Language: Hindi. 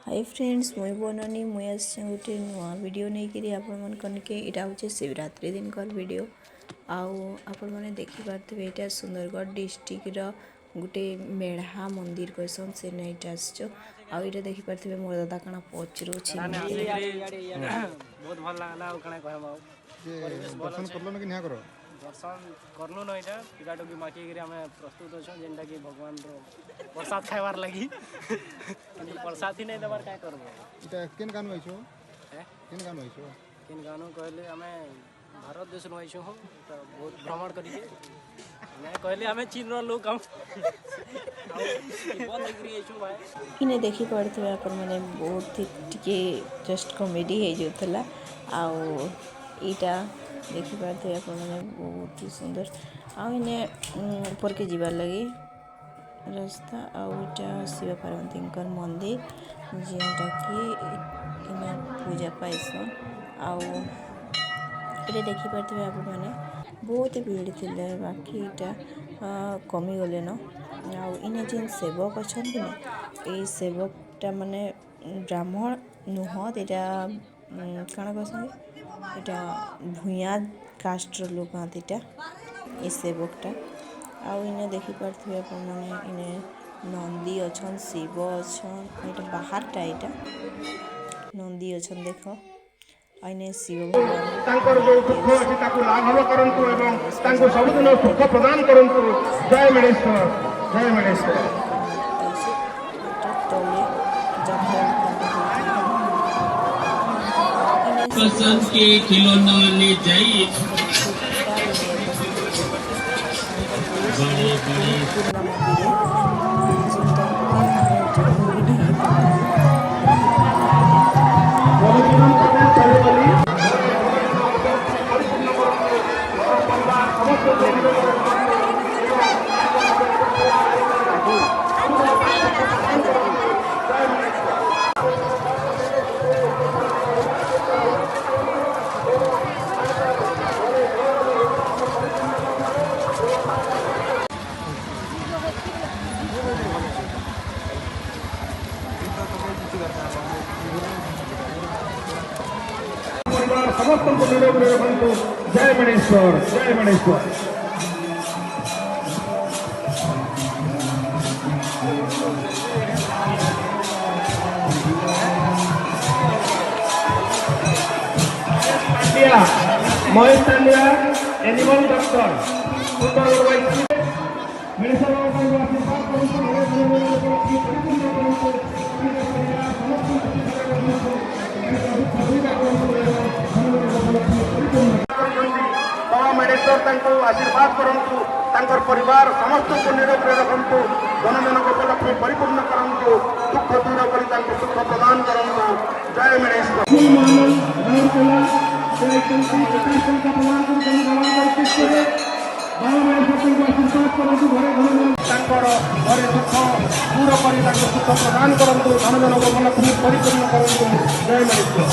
हाय फ्रेंड्स मुई बननी मुई आसी गोटे नुआ वीडियो नहीं करी आपण के यहाँ हूँ शिवरात्रि दिन कर वीडियो आपण मैंने देखिपे यहाँ सुंदरगढ़ डिस्ट्रिक्ट गोटे मेढ़ा मंदिर कहसन से नाइट आसो आईटा देखिपे मोर दादा कण पचरू बहुत भल लगला दर्शन करलु न यहाँ टीका टुकी माखी आम प्रस्तुत अच्छा जेनटा कि भगवान प्रसाद खाइबार लगी प्रसाद ही नहीं देवार क्या करब केन गानु कहले आम भारत देश आईसु हम बहुत भ्रमण करिके कहले आम चीन लोग हम इने देखी पड़े आप मैंने बहुत ही जस्ट कॉमेडी हो जाता आईटा देखिपे आप बहुत ही सुंदर आने ऊपर के जीवार लगे रास्ता आईटा शिव पार्वती मंदिर जेनटा कि पूजा पाइसन आउ देखिपे आप मैंने बहुत भीड़ थी बाकी यहाँ कमी गले न आने जेन सेवक अच्छा ये सेवकटा माने ब्राह्मण नुह यहाँ कण कह यहाँ भूया कास्टर लोग आते ये सेवकटा आने देखिपे आप इने नंदी अच्छा शिव अच्छा ये बाहरटा यहाँ नंदी अच्छा देख आईने शिव भगवान जो दुख अच्छी लाघव करंतु एवं सबुदिन सुख प्रदान करंतु। जय मणेश्वर जय मणेश्वर। पसंद के खिलौना ले जाइए बड़े बड़े समस्त को निरोग रखु। जय मणेश्वर जय मणेश्वर। महेश तांडिया एनिमल डॉक्टर बाबा मणेश्वर आशीर्वाद करूँ परिवार समस्त को निरोग रखु। जनजन उपलक्ष्य परिपूर्ण करूँ दुख दूर कर सुख प्रदान करूँ। जय मणेश्वर। घरे दुख दूर कर सुख प्रदान करूँ जनजन उपलक्ष्य परिपूर्ण करूँ। जय मणेश्वर।